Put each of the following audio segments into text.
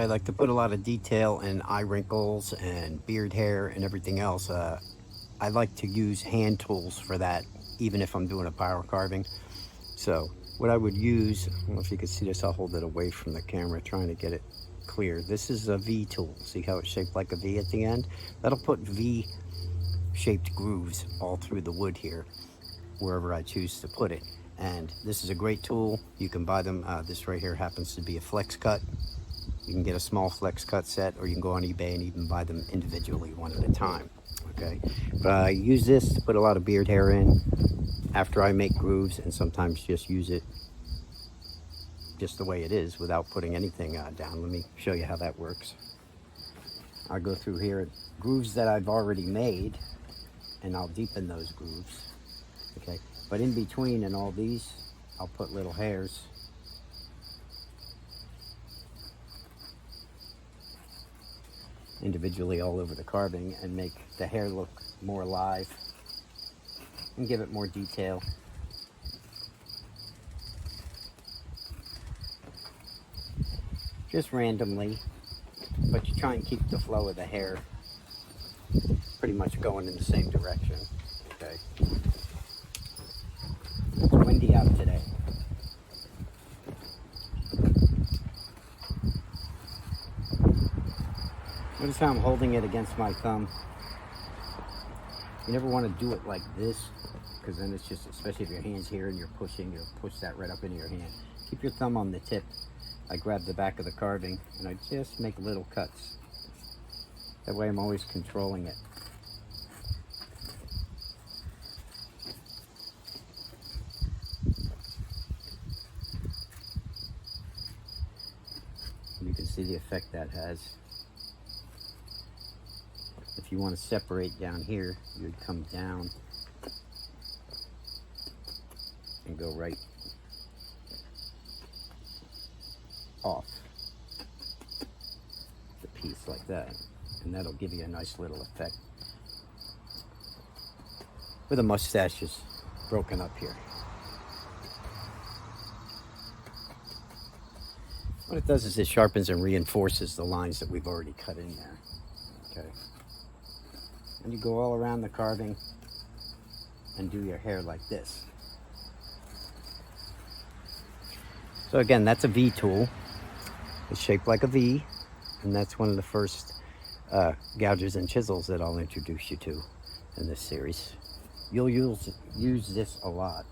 I like to put a lot of detail in eye wrinkles and beard hair and everything else, I like to use hand tools for that, even if I'm doing a power carving. So what I would use, I don't know if you can see this, I'll hold it away from the camera, trying to get it clear. This is a V tool. See how it's shaped like a V at the end? That'll put V shaped grooves all through the wood here, wherever I choose to put it. And this is a great tool. You can buy them. This right here happens to be a flex cut. You can get a small flex cut set, or you can go on eBay and even buy them individually, one at a time. Okay, but I use this to put a lot of beard hair in after I make grooves, and sometimes just use it just the way it is without putting anything down. Let me show you how that works. I'll go through here, grooves that I've already made, and I'll deepen those grooves. Okay, but in between and all these, I'll put little hairs. Individually all over the carving, and make the hair look more alive and give it more detail. Just randomly, but you try and keep the flow of the hair pretty much going in the same direction. Okay. It's windy out today. Notice how I'm holding it against my thumb. You never want to do it like this, because then it's just, especially if your hand's here and you're pushing, you'll push that right up into your hand. Keep your thumb on the tip. I grab the back of the carving and I just make little cuts. That way I'm always controlling it. You can see the effect that has. If you want to separate down here, you'd come down and go right off the piece like that, and that'll give you a nice little effect with the mustaches broken up here. What it does is it sharpens and reinforces the lines that we've already cut in there. Okay, and you go all around the carving and do your hair like this. So again, that's a V tool. It's shaped like a V, and that's one of the first gougers and chisels that I'll introduce you to in this series. You'll use this a lot.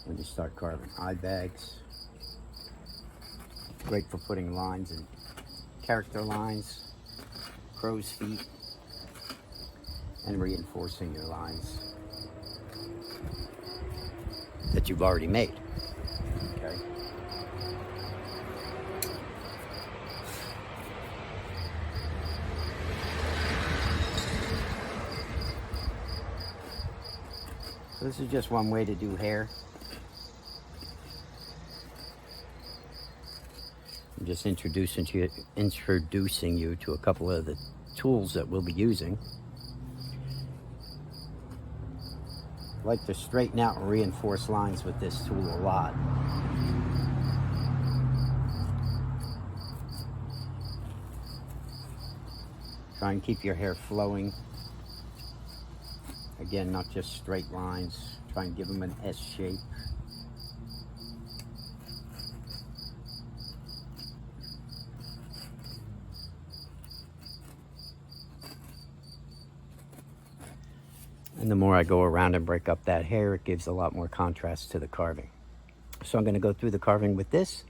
When you start carving eye bags. Great for putting lines and character lines, crow's feet, and reinforcing your lines that you've already made. Okay. So this is just one way to do hair. I'm just introducing you to a couple of the tools that we'll be using. I like to straighten out and reinforce lines with this tool a lot. Try and keep your hair flowing. Again, not just straight lines. Try and give them an S shape. And the more I go around and break up that hair, it gives a lot more contrast to the carving. So I'm going to go through the carving with this.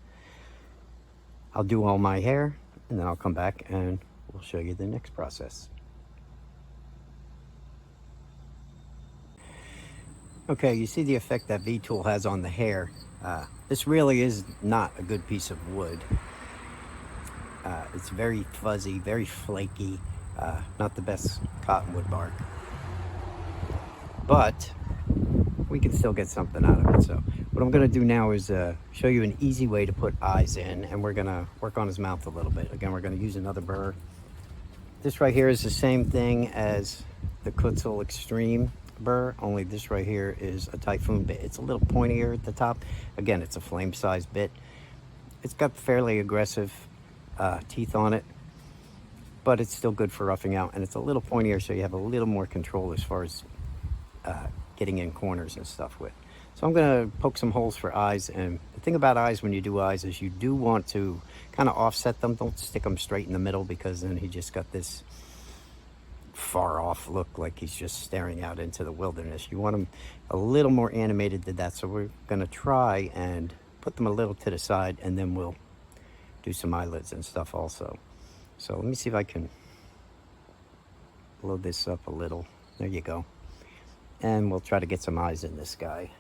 I'll do all my hair, and then I'll come back and we'll show you the next process. Okay, you see the effect that V tool has on the hair. This really is not a good piece of wood. It's very fuzzy, very flaky, not the best cottonwood bark. But we can still get something out of it. So what I'm going to do now is show you an easy way to put eyes in, and we're going to work on his mouth a little bit. Again, we're going to use another burr. This right here is the same thing as the Kutzel Extreme. burr, only this right here is a Typhoon bit. It's a little pointier at the top. Again, it's a flame size bit. It's got fairly aggressive teeth on it, but it's still good for roughing out, and it's a little pointier, so you have a little more control as far as getting in corners and stuff with. So I'm gonna poke some holes for eyes, and the thing about eyes when you do eyes is you do want to kind of offset them. Don't stick them straight in the middle, because then he just got this far off look like he's just staring out into the wilderness. You want him a little more animated than that, so we're gonna try and put them a little to the side, and then we'll do some eyelids and stuff also. So let me see if I can blow this up a little. There you go. And we'll try to get some eyes in this guy.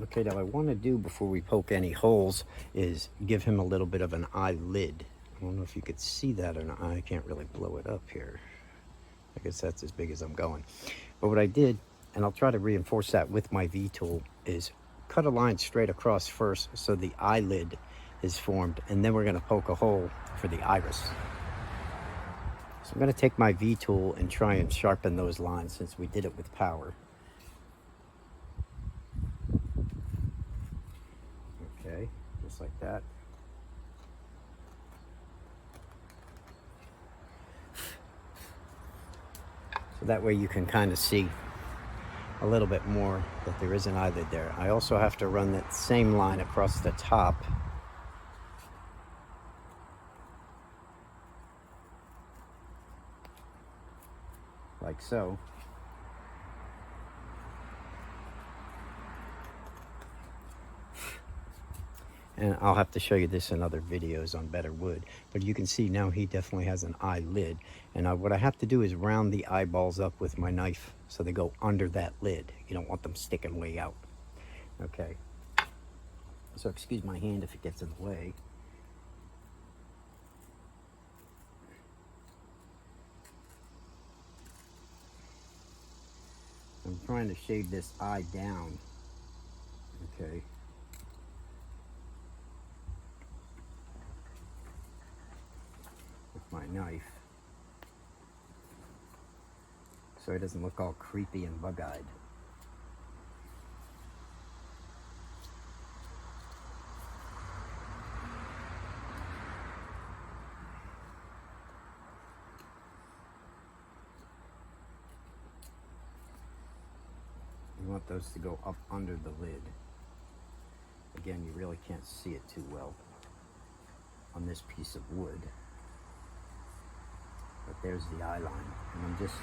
Okay, now what I want to do before we poke any holes is give him a little bit of an eyelid. I don't know if you could see that or not. I can't really blow it up here. I guess that's as big as I'm going. But what I did, and I'll try to reinforce that with my V-tool, is cut a line straight across first so the eyelid is formed, and then we're going to poke a hole for the iris. So I'm going to take my V-tool and try and sharpen those lines since we did it with power. Okay, just like that. So that way you can kind of see a little bit more that there is an eyelid there. I also have to run that same line across the top. Like so. And I'll have to show you this in other videos on better wood. But you can see now he definitely has an eyelid. And what I have to do is round the eyeballs up with my knife so they go under that lid. You don't want them sticking way out. Okay. So excuse my hand if it gets in the way. I'm trying to shade this eye down. Okay. My knife so it doesn't look all creepy and bug-eyed. You want those to go up under the lid. Again, you really can't see it too well on this piece of wood. But there's the eye line, and I'm just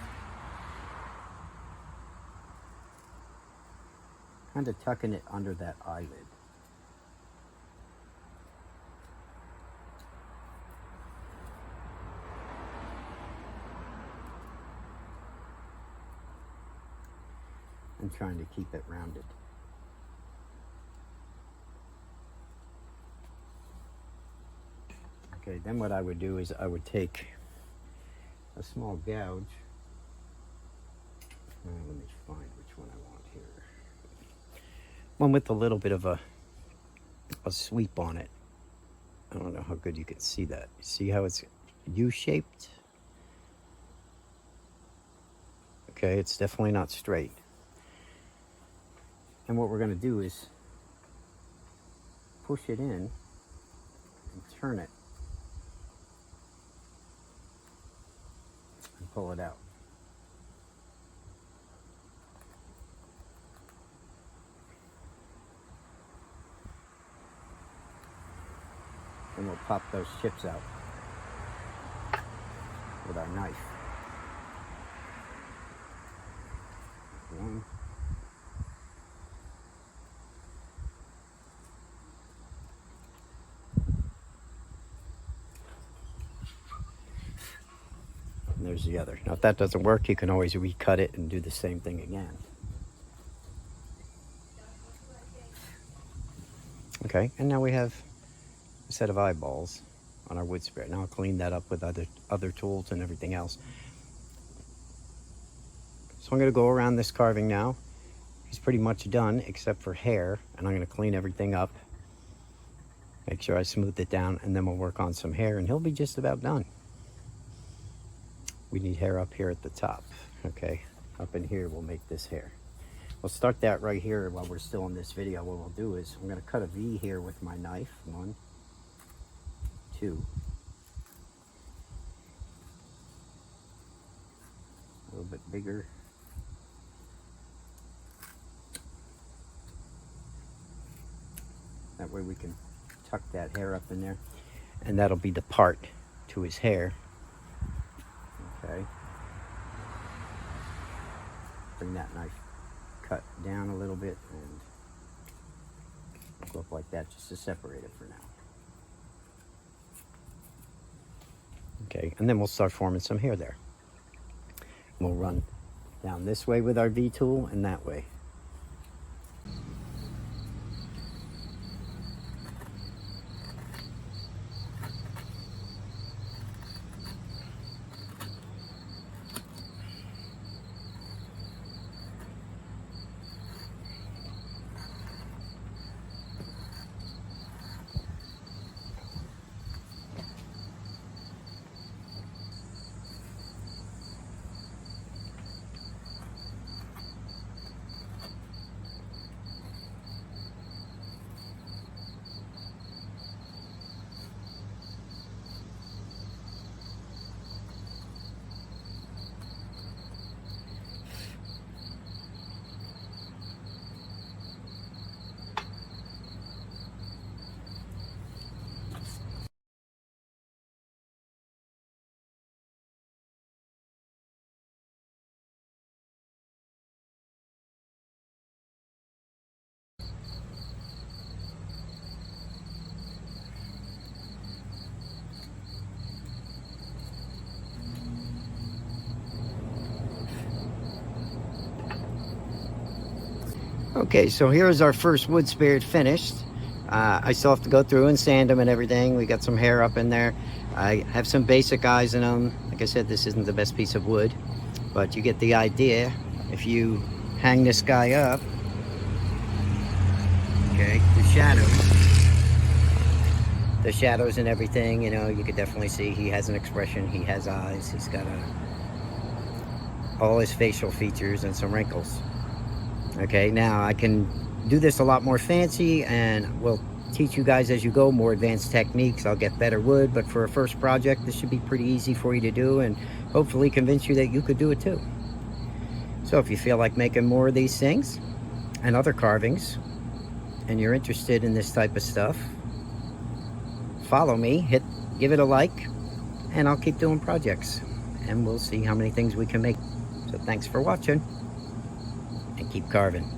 kind of tucking it under that eyelid. And trying to keep it rounded. Okay, then what I would do is I would take a small gouge. Let me find which one I want here. One with a little bit of a sweep on it. I don't know how good you can see that. See how it's U-shaped? Okay, it's definitely not straight. And what we're going to do is push it in and turn it and pull it out. And we'll pop those chips out with our knife. one. And there's the other. Now if that doesn't work, you can always recut it and do the same thing again. Okay, and now we have a set of eyeballs on our wood spirit. Now I'll clean that up with other tools and everything else. So I'm going to go around this carving now. He's pretty much done except for hair, and I'm going to clean everything up. Make sure I smooth it down, and then we'll work on some hair, and he'll be just about done. We need hair up here at the top. Okay, up in here we'll make this hair. We'll start that right here while we're still in this video. What we'll do is I'm going to cut a V here with my knife. 1, 2. A little bit bigger. That way we can tuck that hair up in there, and that'll be the part to his hair. Okay. Bring that knife cut down a little bit and go up like that just to separate it for now. Okay, and then we'll start forming some hair there. We'll run down this way with our V tool and that way. Okay, so here's our first wood spirit finished. I still have to go through and sand them and everything. We got some hair up in there. I have some basic eyes in them. Like I said, this isn't the best piece of wood, but you get the idea. If you hang this guy up, okay, the shadows and everything, you know, you could definitely see he has an expression, he has eyes, he's got all his facial features and some wrinkles. Okay, now I can do this a lot more fancy, and we'll teach you guys as you go more advanced techniques. I'll get better wood, but for a first project, this should be pretty easy for you to do, and hopefully convince you that you could do it too. So if you feel like making more of these things and other carvings, and you're interested in this type of stuff, follow me, give it a like, and I'll keep doing projects, and we'll see how many things we can make. So thanks for watching, and keep carving.